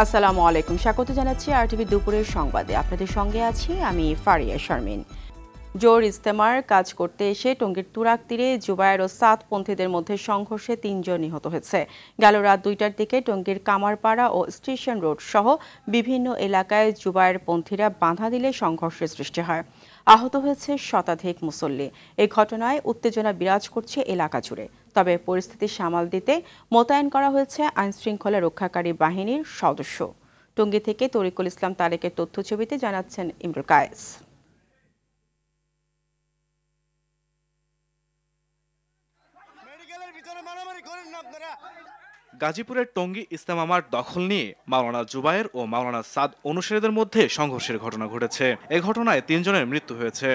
আসসালামু আলাইকুম, স্বাগত জানাচ্ছি আরটিভি দুপুরের সংবাদে। আপনাদের সঙ্গে আছি আমি ফারিয়া শারমিন। জোর ইস্তেমার কাজ করতে এসে টঙ্গীর তুরাগ তীরে জুবায়ের ও সাতপন্থীদের মধ্যে সংঘর্ষে ৩ জন নিহত হয়েছে। গেল রাত ২টার দিকে টঙ্গীর কামারপাড়া ও স্টেশন রোড সহ বিভিন্ন এলাকায় জুবায়ের পন্থীরা বাধা দিলে সংঘর্ষের সৃষ্টি হয়। আহত হয়েছে শতাধিক মুসল্লি। এই ঘটনায় উত্তেজনা বিরাজ করছে এলাকা জুড়ে। তবে পরিস্থিতি সামাল দিতে মোতায়েন করা হয়েছে আইনশৃঙ্খলা রক্ষাকারী বাহিনীর সদস্য। টঙ্গী থেকে তরিকুল ইসলাম তারেকের তথ্যছবিতে জানাচ্ছেন ইমরুল কায়েস। গাজীপুরের টঙ্গী ইস্তেমা মাঠ দখল নিয়ে মাওলানা জুবায়ের ও মাওলানা সাদ অনুসারীদের মধ্যে সংঘর্ষের ঘটনা ঘটেছে। এ ঘটনায় ৩ জনের মৃত্যু হয়েছে।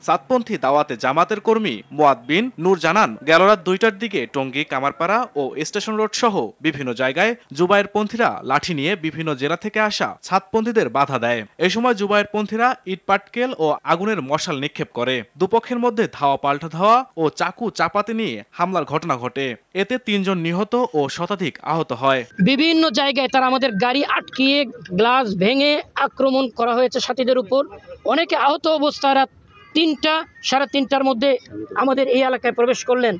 সাতপন্থী দাওয়াতে জামাতের কর্মী মুয়াদ বিন নূর জানান, গেল রাত ২টার দিকে টঙ্গী, কামারপাড়া ও স্টেশন রোড সহ বিভিন্ন জায়গায় জুবায়ের পন্থীরা লাঠি নিয়ে বিভিন্ন জেলা থেকে আসা সাতপন্থীদের বাধা দেয়। এ সময় জুবায়ের পন্থীরা ইট পাটকেল ও আগুনের মশাল নিক্ষেপ করে। দুপক্ষের মধ্যে ধাওয়া পাল্টা ধাওয়া ও চাকু চাপাতি নিয়ে হামলার ঘটনা ঘটে। এতে ৩ জন নিহত ও শতাধিক আহত হয়। বিভিন্ন জায়গায় তারা আমাদের গাড়ি আটকিয়ে গ্লাস ভেঙে আক্রমণ করা হয়েছে সাথীদের উপর। অনেকে আহত অবস্থায় রাত ৩টা, সাড়ে ৩টার মধ্যে আমাদের এই এলাকায় প্রবেশ করলেন।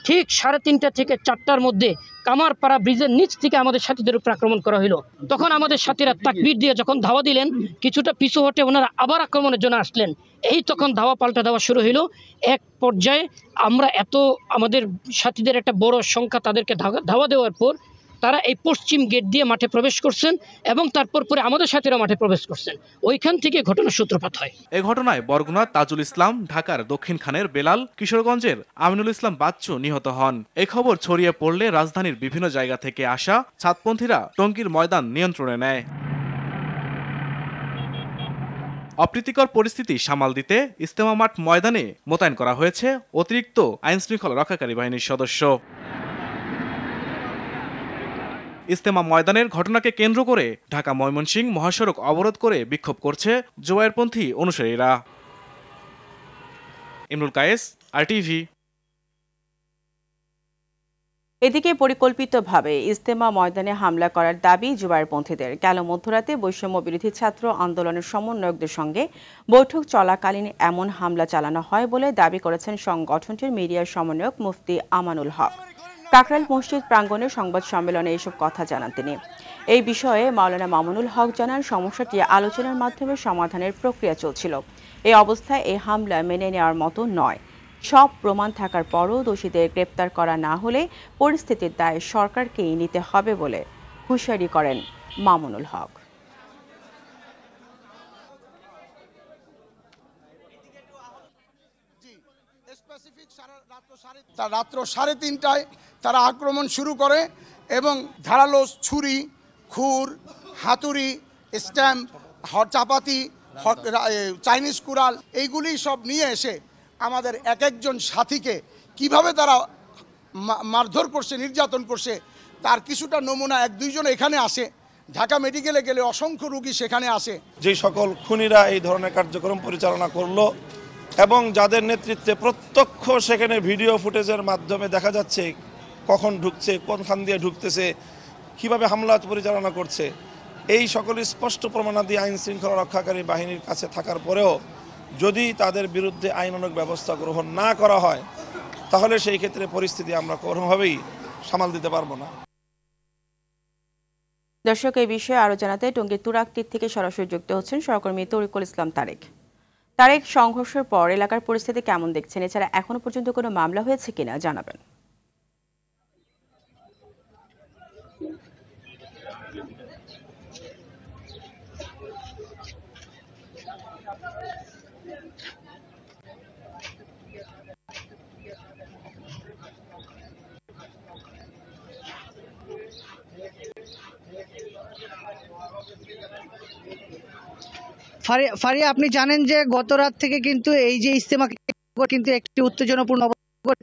ঠিক ৩:৩০ থেকে ৪টার মধ্যে কামারপাড়া ব্রিজের নিচ থেকে আমাদের সাথীদের উপর আক্রমণ করা হলো। তখন আমাদের সাথীরা তাকবীর দিয়ে যখন ধাওয়া দিলেন, কিছুটা পিছু হটে ওনারা আবার আক্রমণের জন্য আসলেন। এই তখন ধাওয়া পাল্টা ধাওয়া শুরু হলো। এক পর্যায়ে আমরা আমাদের সাথীদের একটা বড় সংখ্যা তাদেরকে ধাওয়া দেওয়ার পর তারা এই পশ্চিম গেট দিয়ে মাঠে প্রবেশ করছেন এবং তারপর পরে আমাদের সাথীরা মাঠে প্রবেশ করছেন। ওইখান থেকে ঘটনার সূত্রপাত হয়। এই ঘটনায় বরগুনার তাজুল ইসলাম, ঢাকার দক্ষিণ খানের বেলাল, কিশোরগঞ্জের আমিনুল ইসলাম বাচ্চু নিহত হন। এই খবর ছড়িয়ে পড়লে রাজধানীর বিভিন্ন জায়গা থেকে আসা সাতপন্থীরা টঙ্গীর ময়দান নিয়ন্ত্রণে নেয়। অপ্রীতিকর পরিস্থিতি সামাল দিতে ইস্তেমা মাঠ ময়দানে মোতায়েন করা হয়েছে অতিরিক্ত আইনশৃঙ্খলা রক্ষাকারী বাহিনীর সদস্য। ইস্তেমা ময়দানের ঘটনাকে কেন্দ্র করে ঢাকা ময়মনসিংহ মহাসড়ক অবরোধ করে বিক্ষোভ করছে জুবায়েরপন্থী অনুসারীরা। ইমরুল কায়েস, আরটিভি। এদিকে পরিকল্পিতভাবে ইস্তেমা ময়দানে হামলা করার দাবি জুবায়েরপন্থীদের। গেল মধ্যরাতে বৈষম্য বিরোধী ছাত্র আন্দোলনের সমন্বয়কদের সঙ্গে বৈঠক চলাকালীন এমন হামলা চালানো হয় বলে দাবি করেছেন সংগঠনটির মিডিয়া সমন্বয়ক মুফতি আমানুল হক। কাকরাইল মসজিদ প্রাঙ্গণে সংবাদ সম্মেলনে এসব কথা জানান তিনি। এই বিষয়ে মাওলানা মামুনুল হক জানান, সমস্যাটি আলোচনার মাধ্যমে সমাধানের প্রক্রিয়া চলছিল। এই অবস্থায় এই হামলা মেনে নেওয়ার মতো নয়। সব প্রমাণ থাকার পরও দোষীদের গ্রেপ্তার করা না হলে পরিস্থিতির দায় সরকারকেই নিতে হবে বলে হুঁশিয়ারি করেন মামুনুল হক। রাত্র 3:30টায় তারা আক্রমণ শুরু করে এবং ধারালো ছুরি, খুর, হাতুড়ি, স্ট্যাম্প, চাপাতি, চাইনিজ কুড়াল এইগুলি সব নিয়ে এসে আমাদের একজন সাথীকে কিভাবে তারা মারধর করছে, নির্যাতন করছে তার কিছুটা নমুনা 1-2 জন এখানে আসে। ঢাকা মেডিকেলে গেলে অসংখ্য রোগী সেখানে আসে। যে সকল খুনিরা এই ধরনের কার্যক্রম পরিচালনা করলো এবং যাদের নেতৃত্বে প্রত্যক্ষ সেখানে ভিডিও ফুটেজের মাধ্যমে দেখা যাচ্ছে কখন ঢুকছে, কোনখান দিয়ে ঢুকতেছে, কিভাবে হামলা পরিচালনা করছে, এই সকল স্পষ্ট প্রমাণাদি আইন শৃঙ্খলা রক্ষাকারী বাহিনীর কাছে থাকার পরেও যদি তাদের বিরুদ্ধে আইনানুগ ব্যবস্থা গ্রহণ না করা হয় তাহলে সেই ক্ষেত্রে পরিস্থিতি আমরা কোনোভাবেই সামাল দিতে পারবো না। দর্শক, এই বিষয়ে আরো জানাতে টঙ্গীর তুরাগ তীর থেকে সরাসরি যুক্ত হচ্ছেন সহকর্মী তরিকুল ইসলাম তারেক। তারেক, সংঘর্ষের পর এলাকার পরিস্থিতি কেমন দেখছেন? এছাড়া এখনো পর্যন্ত কোনো মামলা হয়েছে কিনা জানাবেন। ফারিয়া, আপনি জানেন যে গত রাত থেকে কিন্তু এই যে ইস্তেমা কিন্তু একটি উত্তেজনাপূর্ণ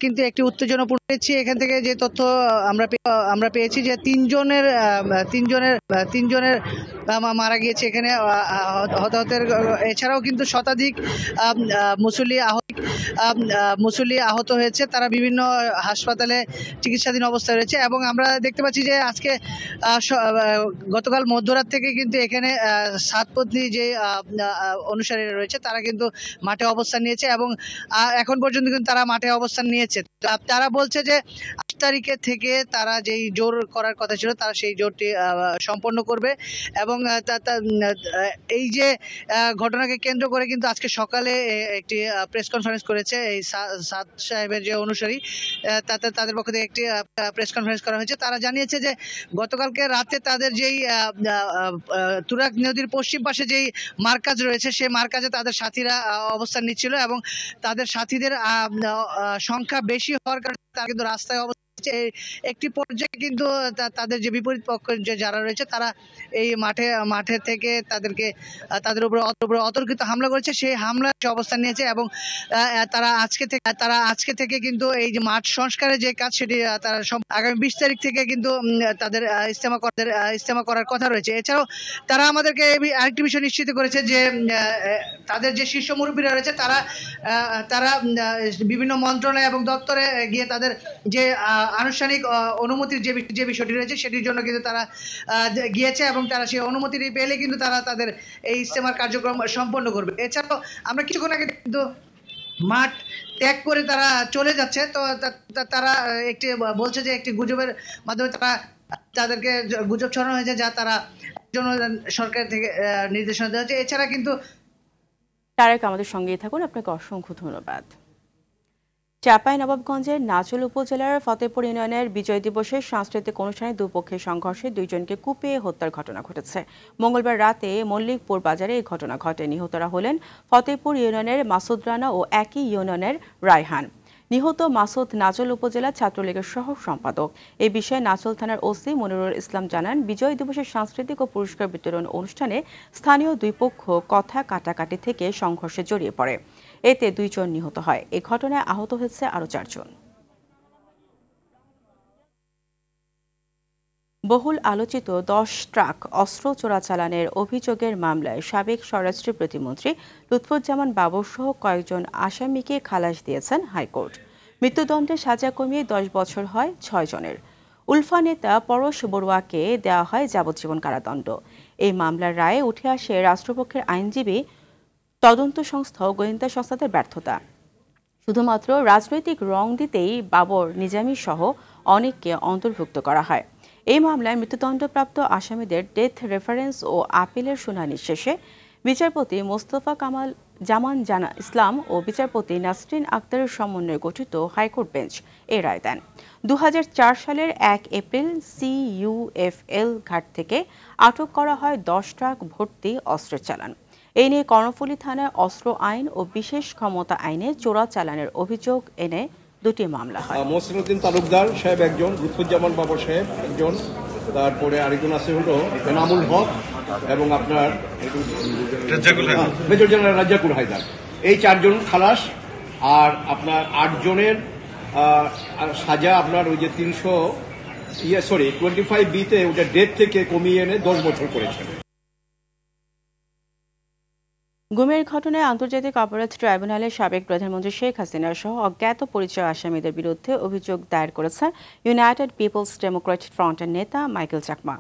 কিন্তু একটি উত্তেজনাপূর্ণ পেয়েছি। এখান থেকে যে তথ্য আমরা পেয়েছি যে তিনজনের মারা গিয়েছে এখানে হতাহতের, এছাড়াও কিন্তু শতাধিক মুসল্লি আহত হয়েছে। তারা বিভিন্ন হাসপাতালে চিকিৎসাধীন অবস্থায় রয়েছে এবং আমরা দেখতে পাচ্ছি যে আজকে গতকাল মধ্যরাত থেকে কিন্তু এখানে সাতপন্থী যে অনুসারীরা রয়েছে তারা কিন্তু মাঠে অবস্থান নিয়েছে এবং এখন পর্যন্ত কিন্তু তারা মাঠে অবস্থান নিয়েছে। তারা বলছে যে 8 তারিখে থেকে তারা যেই জোর করার কথা ছিল তারা সেই জোরটি সম্পন্ন করবে এবং এই যে ঘটনাকে কেন্দ্র করে কিন্তু আজকে সকালে একটি প্রেস কনফারেন্স করেছে এই সাদ সাহেবের যে অনুসারী, তাদের পক্ষ থেকে একটি প্রেস কনফারেন্স করা হয়েছে। তারা জানিয়েছে যে গতকালকে রাতে তাদের যেই তুরাগ নদীর পশ্চিম পাশে যেই মার্কাজ রয়েছে সেই মার্কাজে তাদের সাথীরা অবস্থান নিচ্ছিল এবং তাদের সাথীদের সংখ্যা বেশি হওয়ার কারণে তারা কিন্তু রাস্তায় একটি পর্যায়ে কিন্তু তাদের যে বিপরীত পক্ষ যে যারা রয়েছে তারা এই মাঠে থেকে তাদের উপর অতর্কিত হামলা করেছে। সেই হামলা অবস্থান নিয়েছে এবং তারা আজকে থেকে কিন্তু এই যে মাঠ সংস্কারের যে কাজ সেটি তারা আগামী 20 তারিখ থেকে কিন্তু তাদের ইজতেমা করার কথা রয়েছে। এছাড়াও তারা আমাদেরকে আরেকটি বিষয় নিশ্চিত করেছে যে তাদের যে শীর্ষ মুরব্বীরা রয়েছে তারা বিভিন্ন মন্ত্রণালয় এবং দপ্তরে গিয়ে তাদের যে আনুষ্ঠানিক অনুমতির যে বিষয়টি রয়েছে সেটির জন্য কিন্তু তারা গিয়েছে এবং তারা সেই অনুমতি পেলে কিন্তু তারা তাদের এই ইজতেমার কার্যক্রম সম্পন্ন করবে। এছাড়াও আমরা কিছুক্ষণ আগে কিন্তু মাঠ ত্যাগ করে তারা চলে যাচ্ছে, তো তারা একটি বলছে যে একটি গুজবের মাধ্যমে তাদেরকে গুজব ছড়ানো হয়েছে যা তারা সরকার থেকে নির্দেশনা দেওয়া হয়েছে। এছাড়া কিন্তু তারেক আমাদের সঙ্গেই থাকুন, আপনাকে অসংখ্য ধন্যবাদ। চাঁপাইনবাবগঞ্জের নাচল উপজেলার ফতেপুর ইউনিয়নের বিজয় দিবসের সাংস্কৃতিক অনুষ্ঠানে দুপক্ষের সংঘর্ষে 2 জনকে কুপিয়ে হত্যার ঘটনা ঘটেছে। মঙ্গলবার রাতে মল্লিকপুর বাজারে এই ঘটনা ঘটে। নিহতরা হলেন ফতেপুর ইউনিয়নের মাসুদ রানা ও একই ইউনিয়নের রায়হান। নিহত মাসুদ নাচল উপজেলা ছাত্রলীগের সহ সম্পাদক। এই বিষয়ে নাচল থানার ওসি মনিরুল ইসলাম জানান, বিজয় দিবসের সাংস্কৃতিক ও পুরস্কার বিতরণ অনুষ্ঠানে স্থানীয় দুই পক্ষ কথা কাটাকাটি থেকে সংঘর্ষে জড়িয়ে পড়ে। এতে 2 জন নিহত হয়। এই ঘটনায় আহত হয়েছে আরও 4 জন। বহুল আলোচিত 10 ট্রাক অস্ত্র চোরাচালানের অভিযোগের মামলায় সাবেক স্বরাষ্ট্র প্রতিমন্ত্রী লুৎফুজ্জামান বাবর সহ কয়েকজন আসামিকে খালাস দিয়েছেন হাইকোর্ট। মৃত্যুদণ্ডের সাজা কমিয়ে 10 বছর হয় 6 জনের। উলফা নেতা পরশ বড়ুয়াকে দেওয়া হয় যাবজ্জীবন কারাদণ্ড। এই মামলার রায়ে উঠে আসে রাষ্ট্রপক্ষের আইনজীবী, তদন্ত সংস্থা ও গোয়েন্দা সংস্থাদের ব্যর্থতা। শুধুমাত্র রাজনৈতিক রং দিতেই বাবর, নিজামী সহ অনেককে অন্তর্ভুক্ত করা হয়। এই মামলায় মৃত্যুদণ্ডপ্রাপ্ত আসামিদের ডেথ রেফারেন্স ও আপিলের শুনানি শেষে বিচারপতি মোস্তফা কামাল জামান ইসলাম ও বিচারপতি নাসরিন আক্তারের সমন্বয়ে গঠিত হাইকোর্ট বেঞ্চ এ রায় দেন। 2004 সালের 1 এপ্রিল CUFL ঘাট থেকে আটক করা হয় 10 ট্রাক ভর্তি অস্ত্রের চালান। এই নিয়ে কর্ণফুলী থানায় অস্ত্র আইন ও বিশেষ ক্ষমতা আইনে চোরাচালানের অভিযোগ এনে 2টি মামলা হয়। মসিনুদ্দিন তালুকদার সাহেব একজন, লুৎফুজ্জামান বাবর সাহেব একজন, তারপরে আরেকজন আছে হলো এনামুল হক এবং আপনার মেজর জেনারেল রাজ্জাকুল হায়দার। এই 4 জন খালাস। আর আপনার 8 জনের সাজা আপনার ওই যে 25B-তে ওটা ডেথ থেকে কমিয়ে এনে 10 বছর করেছেন। গুমের ঘটনায় আন্তর্জাতিক অপরাধ ট্রাইব্যুনালে সাবেক প্রধানমন্ত্রী শেখ হাসিনা সহ অজ্ঞাত পরিচয় আসামিদের বিরুদ্ধে অভিযোগ দায়ের করেছেন ইউনাইটেড পিপলস ডেমোক্রেটিক ফ্রন্টের নেতা মাইকেল চাকমা।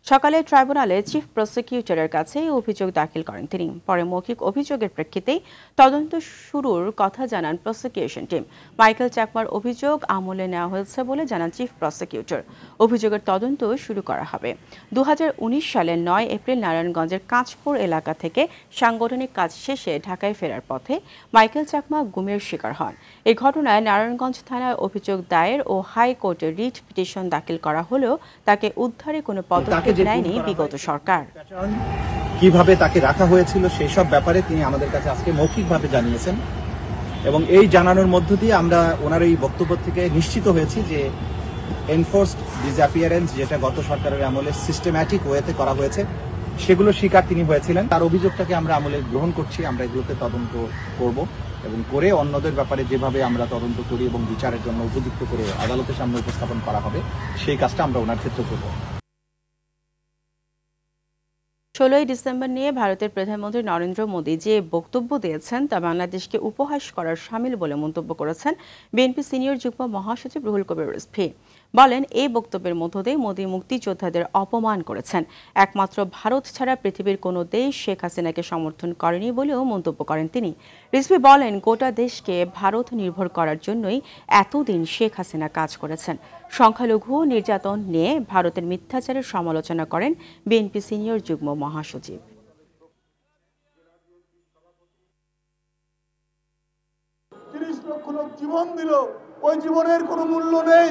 সকালে ট্রাইব্যুনালে চিফ প্রসিকিউটরের কাছে এই অভিযোগ দাখিল করেন তিনি। পরে মৌখিক অভিযোগের প্রেক্ষিতেই তদন্ত শুরুর কথা জানান প্রসিকিউশন টিম। মাইকেল চাকমার অভিযোগ আমলে নেওয়া হয়েছে বলে জানান চিফ প্রসিকিউটর। অভিযোগের তদন্ত শুরু করা হবে। 2019 সালের 9 এপ্রিল নারায়ণগঞ্জের কাঁচপুর এলাকা থেকে সাংগঠনিক কাজ শেষে ঢাকায় ফেরার পথে মাইকেল চাকমা গুমের শিকার হন। এই ঘটনায় নারায়ণগঞ্জ থানায় অভিযোগ দায়ের ও হাইকোর্টে রিট পিটিশন দাখিল করা হলেও তাকে উদ্ধারে কোনো পদক্ষেপ নেয়নি বিগত সরকার। কিভাবে তাকে রাখা হয়েছিল সেই সব ব্যাপারে তিনি আমাদের কাছে আজকে মৌখিকভাবে জানিয়েছেন এবং এই জানানোর মধ্য দিয়ে আমরা ওনার এই বক্তব্য থেকে নিশ্চিত হয়েছি যে এনফোর্সড ডিসঅ্যাপিয়ারেন্স যেটা গত সরকারের আমলে সিস্টেম্যাটিক ওয়েতে করা হয়েছে সেগুলো শিকার তিনি হয়েছিলেন। তার অভিযোগটাকে আমরা আমলে গ্রহণ করছি, আমরা এগুলোতে তদন্ত করব। এবং করে অন্যদের ব্যাপারে যেভাবে আমরা তদন্ত করি এবং বিচারের জন্য উপযুক্ত করে আদালতের সামনে উপস্থাপন করা হবে সেই কাজটা আমরা ওনার ক্ষেত্রে করব। 16ই ডিসেম্বর নিয়ে ভারতের প্রধানমন্ত্রী নরেন্দ্র মোদী যে বক্তব্য দিয়েছেন তা বাংলাদেশকে উপহাস করার শামিল বলে মন্তব্য করেছেন বিএনপি সিনিয়র যুগ্ম মহাসচিব রুহুল কবির রিজভী। বলেন, এই বক্তব্যের মধ্য দিয়ে মোদী মুক্তিযোদ্ধাদের অপমান করেছেন। একমাত্র ভারত ছাড়া পৃথিবীর কোনো দেশ শেখ হাসিনাকে সমর্থন করেনি বলেও মন্তব্য করেন তিনি। রিজভী বলেন, গোটা দেশকে ভারত নির্ভর করার জন্যই এতদিন শেখ হাসিনা কাজ করেছেন। সংখ্যালঘু নির্যাতন নিয়ে ভারতের মিথ্যাচারের সমালোচনা করেন বিএনপি সিনিয়র যুগ্ম মহাসচিব। 30 লক্ষ লোক জীবন দিল, ওই জীবনের কোনো মূল্য নেই।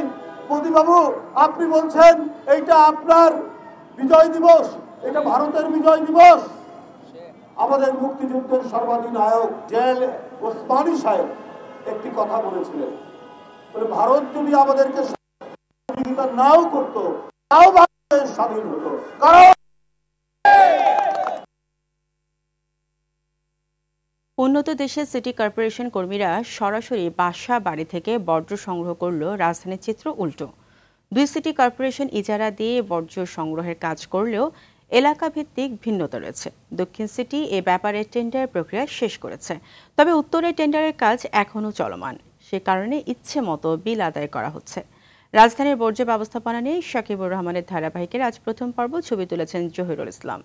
মোদী বাবু, আপনি বলছেন এইটা আপনার বিজয় দিবস, এটা ভারতের বিজয় দিবস। আমাদের মুক্তিযুদ্ধের সর্বাধিনায়ক জেল ওসমানী সাহেব একটি কথা বলেছিলেন, ভারত যদি আমাদেরকে সহযোগিতা নাও করতো তাও ভারতের স্বাধীন হতো। কারণ উন্নত দেশের সিটি কর্পোরেশন কর্মীরা সরাসরি বাসা বাড়ি থেকে বর্জ্য সংগ্রহ করল, রাজধানীর চিত্র উল্টো। 2 সিটি কর্পোরেশন ইজারা দিয়ে বর্জ্য সংগ্রহের কাজ করলেও এলাকা ভিত্তিক ভিন্নতা রয়েছে। দক্ষিণ সিটি এ ব্যাপারে টেন্ডার প্রক্রিয়া শেষ করেছে, তবে উত্তরের টেন্ডারের কাজ এখনও চলমান। সে কারণে ইচ্ছে মতো বিল আদায় করা হচ্ছে। রাজধানীর বর্জ্য ব্যবস্থাপনা নিয়ে শাকিবুর রহমানের ধারাবাহিকের আজ প্রথম পর্ব ছবি তুলেছেন জহিরুল ইসলাম।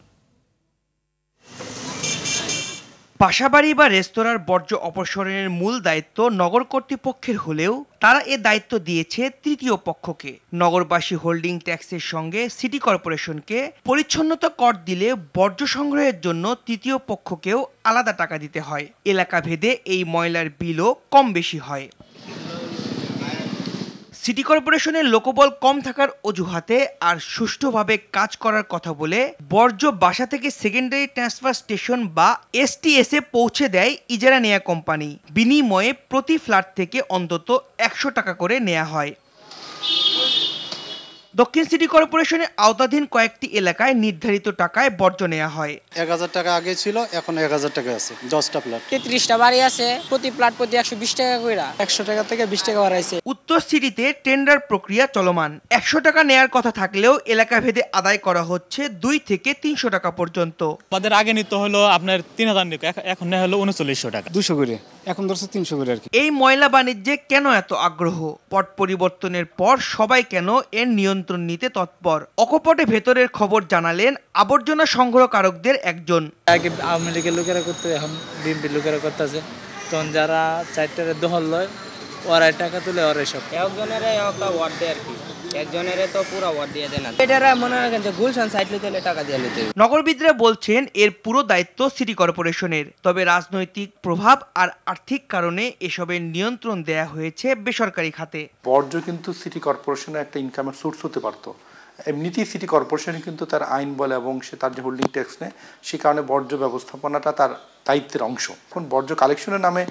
বাসাবাড়ি বা রেস্তোরাঁর বর্জ্য অপসারণের মূল দায়িত্ব নগর কর্তৃপক্ষের হলেও তারা এ দায়িত্ব দিয়েছে তৃতীয় পক্ষকে। নগরবাসী হোল্ডিং ট্যাক্সের সঙ্গে সিটি কর্পোরেশনকে পরিচ্ছন্নতা কর দিলে বর্জ্য সংগ্রহের জন্য তৃতীয় পক্ষকেও আলাদা টাকা দিতে হয়। এলাকা ভেদে এই ময়লার বিলও কম বেশি হয়। সিটি কর্পোরেশনের লোকবল কম থাকার অজুহাতে আর সুষ্ঠুভাবে কাজ করার কথা বলে বর্জ্য বাসা থেকে সেকেন্ডারি ট্রান্সফার স্টেশন বা এসটিএসে পৌঁছে দেয় ইজারা নেয়া কোম্পানি। বিনিময়ে প্রতি ফ্ল্যাট থেকে অন্তত 100 টাকা করে নেওয়া হয়। দক্ষিণ সিটি কর্পোরেশনের আওতাধীন কয়েকটি এলাকায় নির্ধারিত টাকায় বর্জ্য নেওয়া হয়। 1000 টাকা আগে ছিল, এখন 1000 টাকা আছে। 10টা ফ্ল্যাট, 33টা বাড়ি আছে, প্রতি ফ্ল্যাট প্রতি 120 টাকা করে, 100 টাকা থেকে 20 টাকা বাড়াইছে। উত্তর সিটিতে টেন্ডার প্রক্রিয়া চলমান। 100 টাকা নেয়ার কথা থাকলেও এলাকা ভেদে আদায় করা হচ্ছে 2 থেকে 300 টাকা পর্যন্ত। আমাদের আগে নিত হলো আপনার 3000 নিত, এখন নেওয়া হলো 3900 টাকা, 200 করে, এখন ধরছে 300 করে আর কি। এই ময়লা বাণিজ্যে কেন এত আগ্রহ? পট পরিবর্তনের পর সবাই কেন এর নিয়ন্ত্রণ নিতে তৎপর? অকপটে ভেতরের খবর জানালেন আবর্জনা সংগ্রহকারকদের একজন। আগে আওয়ামী লীগের লোকেরা করতো, এখন বিএনপির লোকেরা করতেছে। তখন যারা 4টার দখল লয় ওরাই টাকা তুলে, ওরাই সব একজনের একটা ওয়ার্ড দেয় আর কি, একজনের তো পুরো ওয়ার্ড দিয়ে দেয় না। এটারা মনে রাখেন যে গুলশান সাইড লইতে টাকা দিয়ে লইতে। নগরবিদরা বলছেন এর পুরো দায়িত্ব সিটি কর্পোরেশনের, তবে রাজনৈতিক প্রভাব আর আর্থিক কারণে এসবের নিয়ন্ত্রণ দেয়া হয়েছে বেসরকারি খাতে। বর্জ্য কিন্তু সিটি কর্পোরেশনের একটা ইনকামের সোর্স হতে পারতো। এমনিতেই সিটি কর্পোরেশন কিন্তু তার আইন বলে এবং সে তার যে হোল্ডিং ট্যাক্স নেয়, সে কারণে বর্জ্য ব্যবস্থাপনাটা তার দায়িত্বের অংশ। এখন বর্জ্য কালেকশনের নামে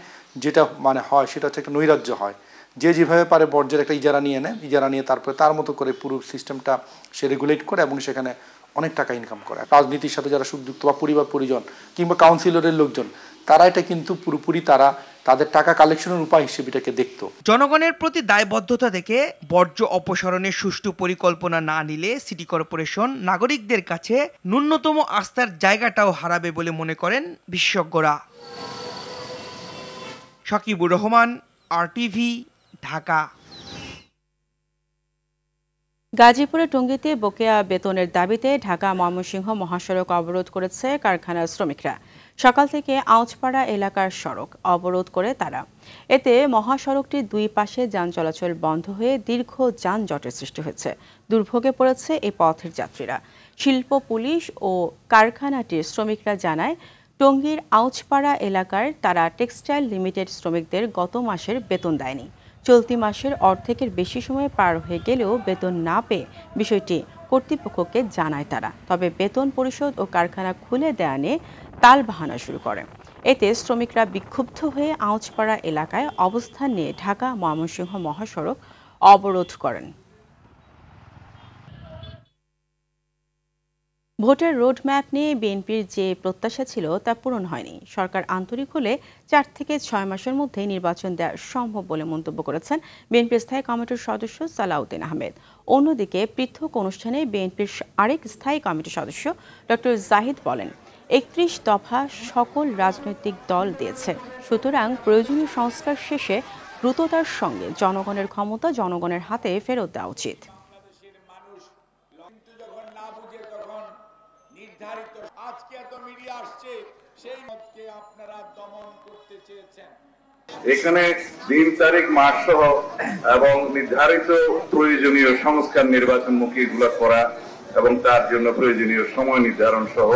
যেটা হয় সেটা হচ্ছে একটা নৈরাজ্য হয়। যে যেভাবে পারে বর্জ্যের একটা ইজারা নিয়ে নেয়, ইজারা নিয়ে তারপরে তার মতো করে পুরো সিস্টেমটা সে রেগুলেট করে এবং সেখানে অনেক টাকা ইনকাম করে। রাজনীতির সাথে যারা সংযুক্ত বা পরিবার পরিজন কিংবা কাউন্সিলরের লোকজন, তারা এটা কিন্তু পুরোপুরি তাদের টাকা কালেকশনের উপায় হিসেবে এটাকে দেখতো। জনগণের প্রতি দায়বদ্ধতা থেকে বর্জ্য অপসারণের সুষ্ঠু পরিকল্পনা না নিলে সিটি কর্পোরেশন নাগরিকদের কাছে ন্যূনতম আস্থার জায়গাটাও হারাবে বলে মনে করেন বিশেষজ্ঞরা। শাকিবুর রহমান, RTV, ঢাকা। গাজীপুরের টঙ্গীতে বকেয়া বেতনের দাবিতে ঢাকা ময়মনসিংহ মহাসড়ক অবরোধ করেছে কারখানার শ্রমিকরা। সকাল থেকে আউচপাড়া এলাকার সড়ক অবরোধ করে তারা। এতে মহাসড়কটির 2 পাশে যান চলাচল বন্ধ হয়ে দীর্ঘ যানজটের সৃষ্টি হয়েছে। দুর্ভোগে পড়েছে এই পথের যাত্রীরা। শিল্প পুলিশ ও কারখানাটির শ্রমিকরা জানায়, টঙ্গীর আউচপাড়া এলাকার তারা টেক্সটাইল লিমিটেড শ্রমিকদের গত মাসের বেতন দেয়নি। চলতি মাসের অর্ধেকের বেশি সময় পার হয়ে গেলেও বেতন না পেয়ে বিষয়টি কর্তৃপক্ষকে জানায় তারা। তবে বেতন পরিশোধ ও কারখানা খুলে দেয়া নিয়ে তালবাহানা শুরু করে। এতে শ্রমিকরা বিক্ষুব্ধ হয়ে আউচপাড়া এলাকায় অবস্থান নিয়ে ঢাকা ময়মনসিংহ মহাসড়ক অবরোধ করেন। ভোটের রোডম্যাপ নিয়ে বিএনপির যে প্রত্যাশা ছিল তা পূরণ হয়নি। সরকার আন্তরিক হলে 4 থেকে 6 মাসের মধ্যেই নির্বাচন দেওয়া সম্ভব বলে মন্তব্য করেছেন বিএনপির স্থায়ী কমিটির সদস্য সালাউদ্দিন আহমেদ। অন্যদিকে পৃথক অনুষ্ঠানে বিএনপির আরেক স্থায়ী কমিটির সদস্য ডক্টর জাহিদ বলেন, 31 দফা সকল রাজনৈতিক দল দিয়েছে, সুতরাং প্রয়োজনীয় সংস্কার শেষে দ্রুততার সঙ্গে জনগণের ক্ষমতা জনগণের হাতে ফেরত দেওয়া উচিত। এখানে দিন তারিখ মাস সহ এবং নির্ধারিত প্রয়োজনীয় সংস্কার নির্বাচনমুখী এগুলো করা এবং তার জন্য প্রয়োজনীয় সময় নির্ধারণ সহ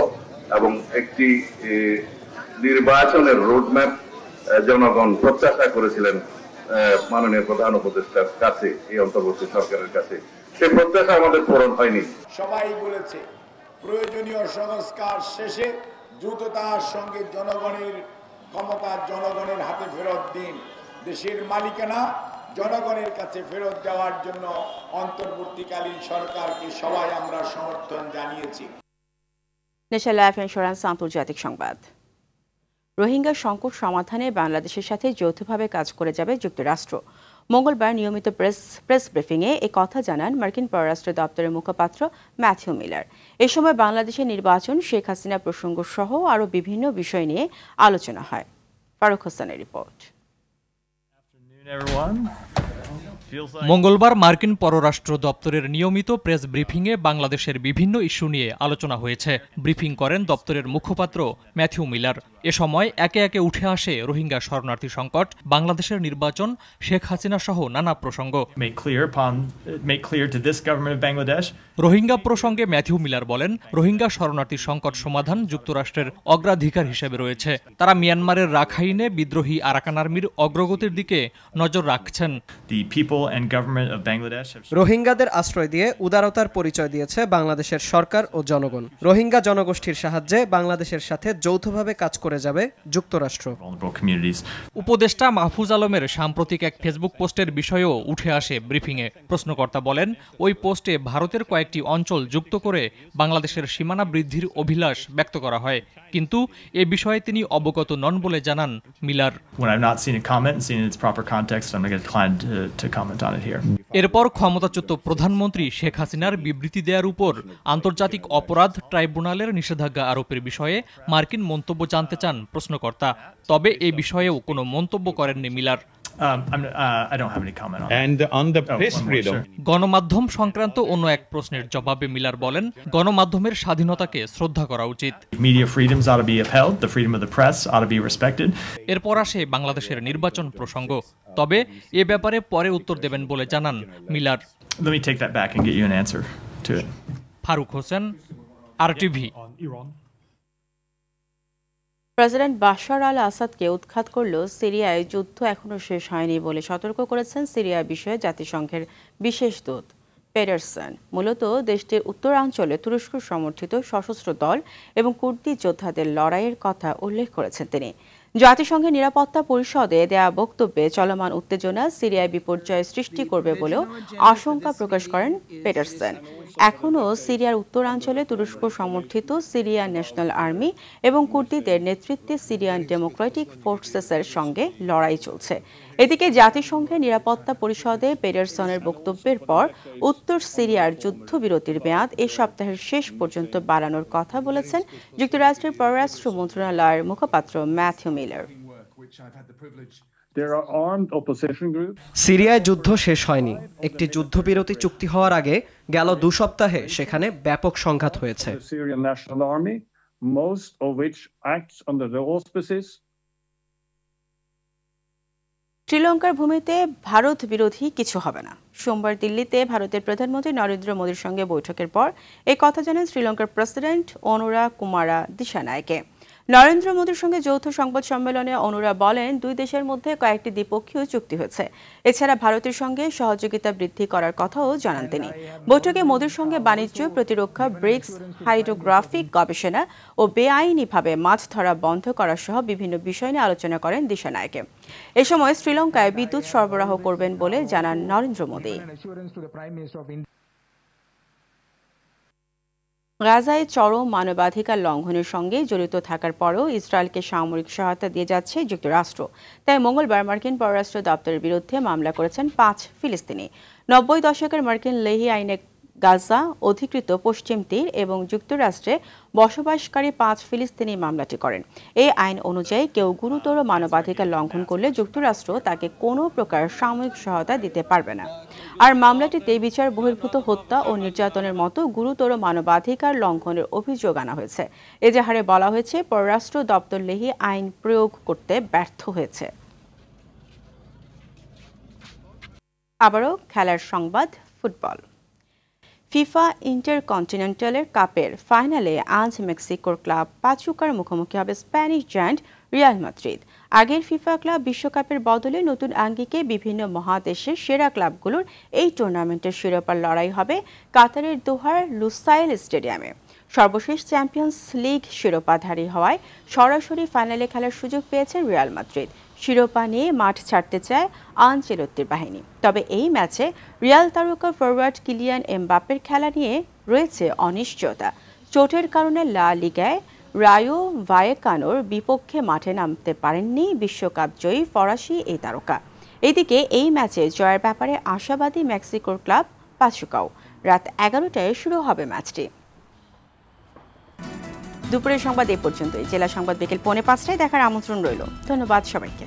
এবং একটি নির্বাচনের রোডম্যাপ জনগণ প্রত্যাশা করেছিলেন মাননীয় প্রধান উপদেষ্টার কাছে, এই অন্তর্বর্তী সরকারের কাছে। সে প্রত্যাশা আমাদের পূরণ হয়নি। সবাই বলেছে প্রয়োজনীয় সংস্কার শেষে দ্রুততার সঙ্গে জনগণের ক্ষমতা জনগণের হাতে ফেরত দিন। দেশের মালিকানা জনগণের কাছে ফেরত দেওয়ার জন্য অন্তর্বর্তীকালীন সরকারকে সবাই আমরা সমর্থন জানিয়েছি। ন্যাশনাল লাইফ ইন্স্যুরেন্স আন্তর্জাতিক সংবাদ। রোহিঙ্গা সংকট সমাধানে বাংলাদেশের সাথে যৌথভাবে কাজ করে যাবে যুক্তরাষ্ট্র। মঙ্গলবার নিয়মিত প্রেস ব্রিফিংয়ে এ কথা জানান মার্কিন পররাষ্ট্র দপ্তরের মুখপাত্র ম্যাথিউ মিলার। এ সময় বাংলাদেশের নির্বাচন, শেখ হাসিনা প্রসঙ্গ সহ আরও বিভিন্ন বিষয় নিয়ে আলোচনা হয়। ফারুক হোসেনের রিপোর্ট। মঙ্গলবার মার্কিন পররাষ্ট্র দপ্তরের নিয়মিত প্রেস ব্রিফিংয়ে বাংলাদেশের বিভিন্ন ইস্যু নিয়ে আলোচনা হয়েছে। ব্রিফিং করেন দপ্তরের মুখপাত্র ম্যাথিউ মিলার। এ সময় একে একে উঠে আসে রোহিঙ্গা শরণার্থী সংকট, বাংলাদেশের নির্বাচন, শেখ হাসিনা সহ নানা প্রসঙ্গ। রোহিঙ্গা প্রসঙ্গে ম্যাথিউ মিলার বলেন, রোহিঙ্গা শরণার্থী সংকট সমাধান যুক্তরাষ্ট্রের অগ্রাধিকার হিসেবে রয়েছে। তারা মিয়ানমারের রাখাইনে বিদ্রোহী আরাকান আর্মির অগ্রগতির দিকে নজর রাখছেন। রোহিঙ্গাদের আশ্রয় দিয়ে উদারতার পরিচয় দিয়েছে বাংলাদেশের সরকার ও জনগণ। রোহিঙ্গা জনগোষ্ঠীর সাহায্যে বাংলাদেশের সাথে যৌথভাবে কাজ করে যাবে যুক্তরাষ্ট্র। উপদেষ্টা মাহফুজ আলমের সাম্প্রতিক এক ফেসবুক পোস্টের বিষয়েও উঠে আসে ব্রিফিংয়ে। প্রশ্নকর্তা বলেন, ওই পোস্টে ভারতের কয়েকটি অঞ্চল যুক্ত করে বাংলাদেশের সীমানা বৃদ্ধির অভিলাষ ব্যক্ত করা হয়, কিন্তু এ বিষয়ে তিনি অবগত নন বলে জানান মিলার। এরপর ক্ষমতাচ্যুত প্রধানমন্ত্রী শেখ হাসিনার বিবৃতি দেওয়ার উপর আন্তর্জাতিক অপরাধ ট্রাইব্যুনালের নিষেধাজ্ঞা আরোপের বিষয়ে মার্কিন মন্তব্য জানতে চান প্রশ্নকর্তা। তবে এ বিষয়েও কোনো মন্তব্য করেননি মিলার। গণমাধ্যম সংক্রান্ত অন্য এক প্রশ্নের জবাবে মিলার বলেন, গণমাধ্যমের স্বাধীনতাকে শ্রদ্ধা করা উচিত। এরপর আসে বাংলাদেশের নির্বাচন প্রসঙ্গ। তবে এ ব্যাপারে পরে উত্তর দেবেন বলে জানান Miller. Faruk Hossain, RTV। President Bashar al আসাদকে উৎখাত করলেও সিরিয়ায় যুদ্ধ এখনও শেষ হয়নি বলে সতর্ক করেছেন সিরিয়া বিষয়ে জাতিসংঘের বিশেষ দূত পেডারসন। মূলত দেশটির উত্তরাঞ্চলে তুরস্ক সমর্থিত সশস্ত্র দল এবং কুর্দি যোদ্ধাদের লড়াইয়ের কথা উল্লেখ করেছেন তিনি। জাতিসংঘের নিরাপত্তা পরিষদে দেয়া বক্তব্যে চলমান উত্তেজনা সিরিয়ায় বিপর্যয় সৃষ্টি করবে বলেও আশঙ্কা প্রকাশ করেন পেডারসন। এখনও সিরিয়ার উত্তরাঞ্চলে তুরস্ক সমর্থিত সিরিয়ান ন্যাশনাল আর্মি এবং কুর্দিদের নেতৃত্বে সিরিয়ান ডেমোক্রেটিক ফোর্সেসের সঙ্গে লড়াই চলছে। এদিকে জাতিসংঘের নিরাপত্তা পরিষদে পেডারসনের বক্তব্যের পর উত্তর সিরিয়ার যুদ্ধবিরতির মেয়াদ এ সপ্তাহের শেষ পর্যন্ত বাড়ানোর কথা বলেছেন যুক্তরাষ্ট্রের পররাষ্ট্র মন্ত্রণালয়ের মুখপাত্র ম্যাথিউ মিলার। সিরিয়ায় যুদ্ধ শেষ হয়নি। একটি যুদ্ধবিরতি চুক্তি হওয়ার আগে গেল 2 সপ্তাহে সেখানে ব্যাপক সংঘাত হয়েছে। শ্রীলঙ্কার ভূমিতে ভারত বিরোধী কিছু হবে না। সোমবার দিল্লিতে ভারতের প্রধানমন্ত্রী নরেন্দ্র মোদীর সঙ্গে বৈঠকের পর এই কথা জানান শ্রীলঙ্কার প্রেসিডেন্ট অনুরা কুমারা দিশানায়কে। নরেন্দ্র মোদীর সঙ্গে যৌথ সংবাদ সম্মেলনে অনুরা বলেন, 2 দেশের মধ্যে কয়েকটি দ্বিপক্ষীয় চুক্তি হয়েছে। এছাড়া ভারতের সঙ্গে সহযোগিতা বৃদ্ধি করার কথাও জানান তিনি। বৈঠকে মোদীর সঙ্গে বাণিজ্য, প্রতিরক্ষা, ব্রিক্স, হাইড্রোগ্রাফিক গবেষণা ও বেআইনিভাবে মাছ ধরা বন্ধ করা সহ বিভিন্ন বিষয় নিয়ে আলোচনা করেন দিশানায়কে। এ সময় শ্রীলঙ্কায় বিদ্যুৎ সরবরাহ করবেন বলে জানান নরেন্দ্র মোদী। গাজায় চরম মানবাধিকার লঙ্ঘনের সঙ্গে জড়িত থাকার পরও ইসরায়েলকে সামরিক সহায়তা দিয়ে যাচ্ছে যুক্তরাষ্ট্র। তাই মঙ্গলবার মার্কিন পররাষ্ট্র দপ্তরের বিরুদ্ধে মামলা করেছেন 5 ফিলিস্তিনি। 90 দশকের মার্কিন লেহি আইনে গাজা অধিকৃত পশ্চিম তীর এবং যুক্তরাষ্ট্রে বসবাসকারী 5 ফিলিস্তিনি মামলাটি করেন। এই আইন অনুযায়ী কেউ গুরুতর মানবাধিকার লঙ্ঘন করলে যুক্তরাষ্ট্র তাকে কোনো প্রকার সাময়িক সহায়তা দিতে পারবে না। আর মামলাটিতে বিচার বহির্ভূত হত্যা ও নির্যাতনের মতো গুরুতর মানবাধিকার লঙ্ঘনের অভিযোগ আনা হয়েছে। এজাহারে বলা হয়েছে পররাষ্ট্র দপ্তর লেহি আইন প্রয়োগ করতে ব্যর্থ হয়েছে। আবারও খেলার সংবাদ, ফুটবল। ফিফা ইন্টারকন্টিনেন্টাল কাপের ফাইনালে আজ মেক্সিকোর ক্লাব পাচুকার মুখোমুখি হবে স্প্যানিশ জায়ান্ট রিয়াল মাদ্রিদ। আগের ফিফা ক্লাব বিশ্বকাপের বদলে নতুন আঙ্গিকে বিভিন্ন মহাদেশের সেরা ক্লাবগুলোর এই টুর্নামেন্টের শিরোপার লড়াই হবে কাতারের দোহার লুসাইল স্টেডিয়ামে। সর্বশেষ চ্যাম্পিয়ন্স লিগ শিরোপাধারী হওয়ায় সরাসরি ফাইনালে খেলার সুযোগ পেয়েছে রিয়াল মাদ্রিদ। শিরোপা নিয়ে মাঠ ছাড়তে চায় আনচেলত্তির বাহিনী। তবে এই ম্যাচে রিয়াল তারকা ফরওয়ার্ড কিলিয়ান এমবাপ্পের খেলা নিয়ে রয়েছে অনিশ্চয়তা। চোটের কারণে লা লিগায় রায়ো ভায়েকানোর বিপক্ষে মাঠে নামতে পারেননি বিশ্বকাপ জয়ী ফরাসি এই তারকা। এদিকে এই ম্যাচে জয়ের ব্যাপারে আশাবাদী মেক্সিকোর ক্লাব পাচুকাও। রাত 11টায় শুরু হবে ম্যাচটি। দুপুরের সংবাদ এ পর্যন্তই। জেলা সংবাদ বিকেল 4:45টায় দেখার আমন্ত্রণ রইল। ধন্যবাদ সবাইকে।